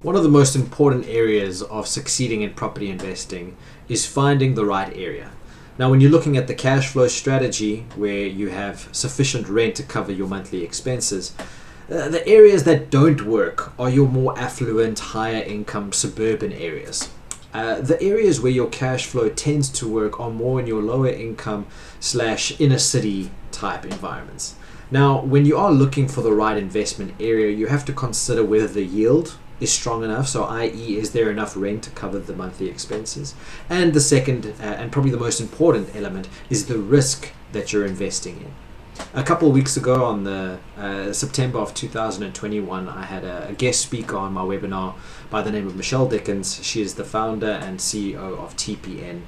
One of the most important areas of succeeding in property investing is finding the right area. Now, when you're looking at the cash flow strategy where you have sufficient rent to cover your monthly expenses, the areas that don't work are your more affluent, higher income suburban areas. The areas where your cash flow tends to work are more in your lower income / inner city type environments. Now, when you are looking for the right investment area, you have to consider whether the yield is strong enough, so i.e. is there enough rent to cover the monthly expenses? And the second, and probably the most important element, is the risk that you're investing in. A couple of weeks ago on the September of 2021, I had a guest speaker on my webinar by the name of Michelle Dickens. She is the founder and CEO of TPN.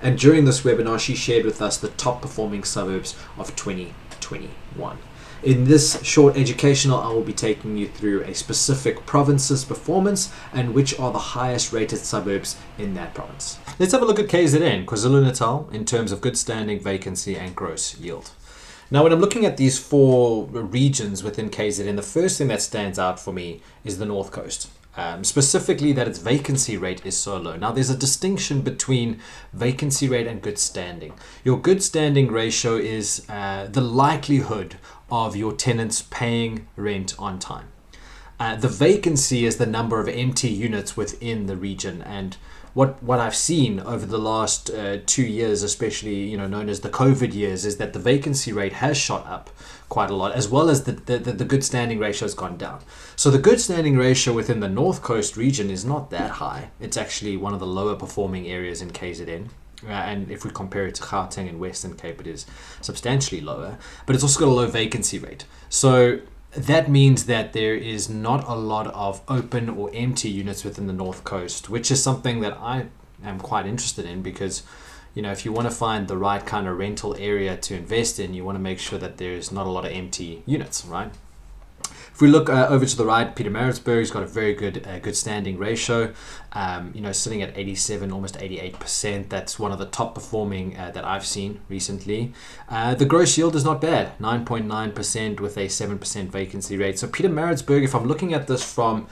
And during this webinar, she shared with us the top performing suburbs of 2021. In this short educational, I will be taking you through a specific province's performance and which are the highest rated suburbs in that province. Let's have a look at KZN, KwaZulu-Natal, in terms of good standing, vacancy and gross yield. Now, when I'm looking at these four regions within KZN, the first thing that stands out for me is the North Coast. Specifically that its vacancy rate is so low. Now, there's a distinction between vacancy rate and good standing. Your good standing ratio is the likelihood of your tenants paying rent on time. The vacancy is the number of empty units within the region. And what I've seen over the last 2 years, especially known as the COVID years, is that the vacancy rate has shot up quite a lot, as well as the good standing ratio has gone down. So the good standing ratio within the North Coast region is not that high. It's actually one of the lower performing areas in KZN. And if we compare it to Gauteng and Western Cape, it is substantially lower, but it's also got a low vacancy rate. So that means that there is not a lot of open or empty units within the North Coast, which is something that I am quite interested in because, if you want to find the right kind of rental area to invest in, you want to make sure that there's not a lot of empty units, right? If we look over to the right, Pietermaritzburg's got a very good standing ratio, sitting at 87, almost 88%. That's one of the top performing that I've seen recently. The gross yield is not bad, 9.9% with a 7% vacancy rate. So Pietermaritzburg, if I'm looking at this from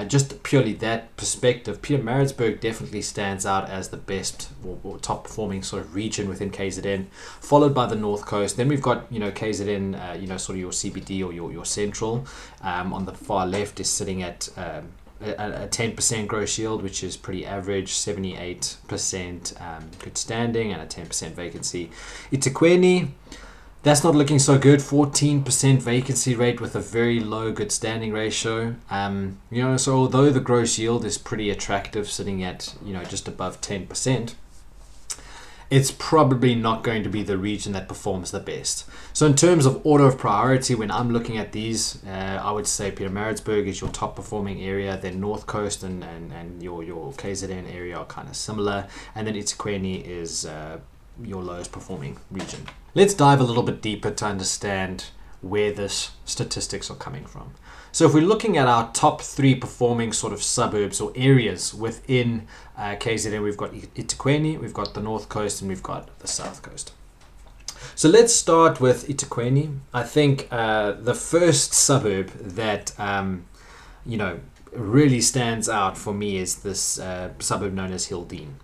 just purely that perspective, Pietermaritzburg definitely stands out as the best or top performing sort of region within KZN, followed by the North Coast. Then we've got KZN, sort of your CBD or your central. On the far left is sitting at a 10% gross yield, which is pretty average, 78% good standing and a 10% vacancy. Itaquini, that's not looking so good, 14% vacancy rate with a very low good standing ratio. So although the gross yield is pretty attractive, sitting at just above 10%, it's probably not going to be the region that performs the best. So in terms of order of priority, when I'm looking at these, I would say Pietermaritzburg is your top performing area, then North Coast and your KZN area are kind of similar, and then Itaquini is your lowest performing region. Let's dive a little bit deeper to understand where this statistics are coming from. So if we're looking at our top 3 performing sort of suburbs or areas within KZN, we've got Itaquini, we've got the North Coast, and we've got the South Coast. So let's start with Itaquini. I think the first suburb that really stands out for me is this suburb known as Hildeen.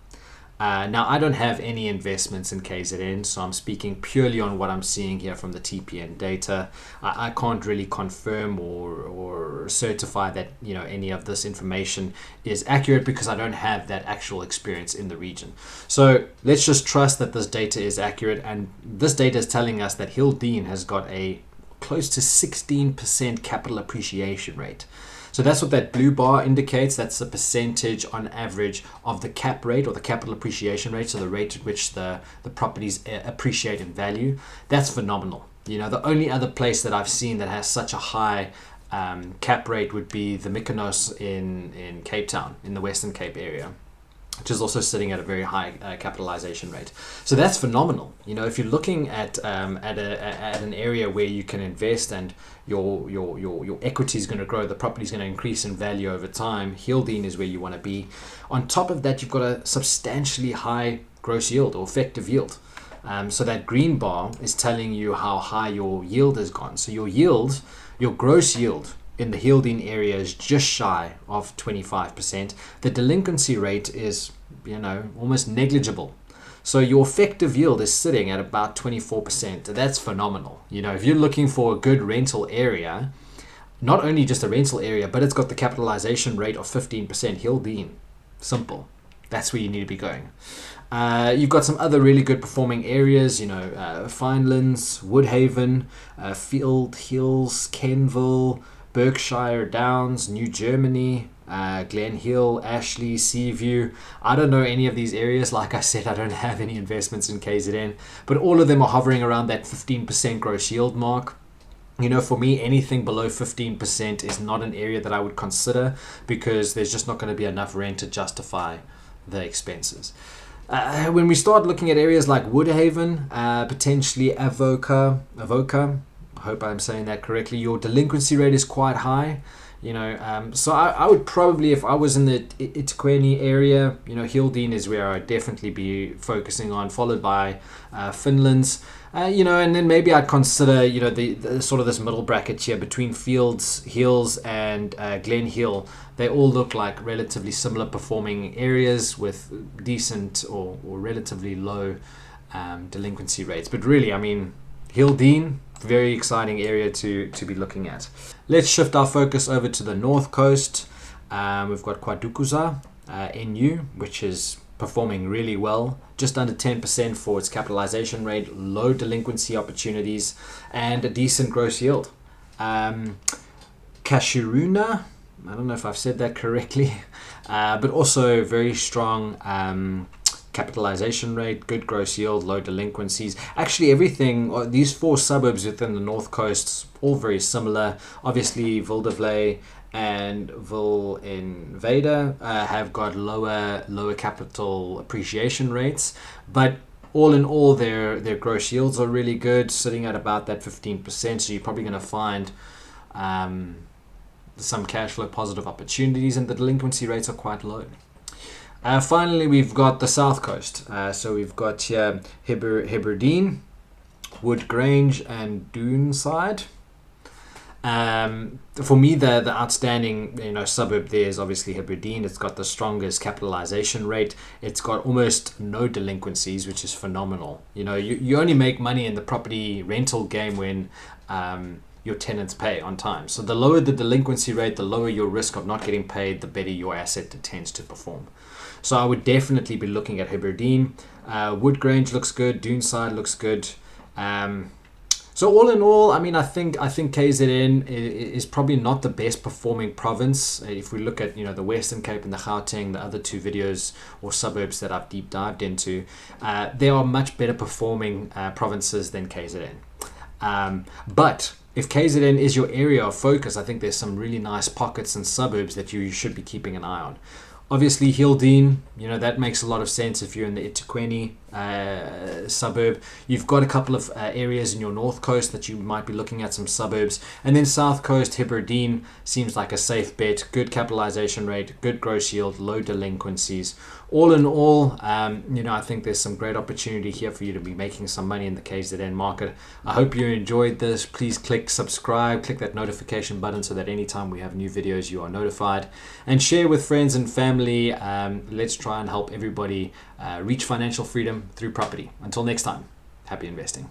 Now, I don't have any investments in KZN, so I'm speaking purely on what I'm seeing here from the TPN data. I can't really confirm or certify that any of this information is accurate because I don't have that actual experience in the region. So let's just trust that this data is accurate, and this data is telling us that Hildeen has got a close to 16% capital appreciation rate. So that's what that blue bar indicates. That's the percentage on average of the cap rate or the capital appreciation rate, so the rate at which the properties appreciate in value. That's phenomenal. The only other place that I've seen that has such a high cap rate would be the Mykonos in Cape Town, in the Western Cape area, which is also sitting at a very high capitalization rate. So that's phenomenal. If you're looking at an area where you can invest and your equity is going to grow, the property is going to increase in value over time, Hildeen is where you want to be. On top of that, you've got a substantially high gross yield or effective yield. So that green bar is telling you how high your yield has gone. So your gross yield in the Hildene area is just shy of 25%. The delinquency rate is, almost negligible. So your effective yield is sitting at about 24%. That's phenomenal. If you're looking for a good rental area, not only just a rental area, but it's got the capitalization rate of 15%. Hildene, simple. That's where you need to be going. You've got some other really good performing areas, Finelands, Woodhaven, Field Hills, Kenville, Berkshire Downs, New Germany, Glen Hill, Ashley, Seaview. I don't know any of these areas. Like I said, I don't have any investments in KZN, but all of them are hovering around that 15% gross yield mark. For me, anything below 15% is not an area that I would consider, because there's just not going to be enough rent to justify the expenses. When we start looking at areas like Woodhaven, potentially Avoca, I hope I'm saying that correctly, your delinquency rate is quite high. So I would probably, if I was in the Itaquini area, Hildene is where I'd definitely be focusing on, followed by Finlands. And then maybe I'd consider, the sort of this middle bracket here between Fields Hills and Glen Hill. They all look like relatively similar performing areas with decent or relatively low delinquency rates. But really, Hildene, very exciting area to be looking at. Let's shift our focus over to the north coast. We've got Kwadukuza, NU, which is performing really well, just under 10% for its capitalization rate, low delinquency opportunities, and a decent gross yield. Kashiruna, I don't know if I've said that correctly, but also very strong capitalization rate, good gross yield, low delinquencies. Actually, everything, these 4 suburbs within the north coast, all very similar. Obviously, Vildevlei and Vil in Veda have got lower capital appreciation rates, but all in all, their gross yields are really good, sitting at about that 15%. So you're probably going to find some cash flow positive opportunities, and the delinquency rates are quite low. Finally, we've got the south coast. So we've got here Heberdean, Wood Grange, and Doonside. For me, the outstanding suburb there is obviously Heberdean. It's got the strongest capitalization rate. It's got almost no delinquencies, which is phenomenal. You only make money in the property rental game when your tenants pay on time. So the lower the delinquency rate, the lower your risk of not getting paid, the better your asset tends to perform. So I would definitely be looking at Heberdean. Wood Grange looks good. Doonside looks good. So all in all, I think KZN is probably not the best performing province. If we look at the Western Cape and the Gauteng, the other 2 videos or suburbs that I've deep dived into, they are much better performing provinces than KZN. But if KZN is your area of focus, I think there's some really nice pockets and suburbs that you should be keeping an eye on. Obviously, Hildene, that makes a lot of sense if you're in the Itaquini suburb. You've got a couple of areas in your north coast that you might be looking at, some suburbs. And then south coast, Heberdean seems like a safe bet. Good capitalization rate, good gross yield, low delinquencies. All in all, I think there's some great opportunity here for you to be making some money in the KZN market. I hope you enjoyed this. Please click subscribe, click that notification button so that anytime we have new videos, you are notified. And share with friends and family. Let's try and help everybody reach financial freedom through property. Until next time, happy investing.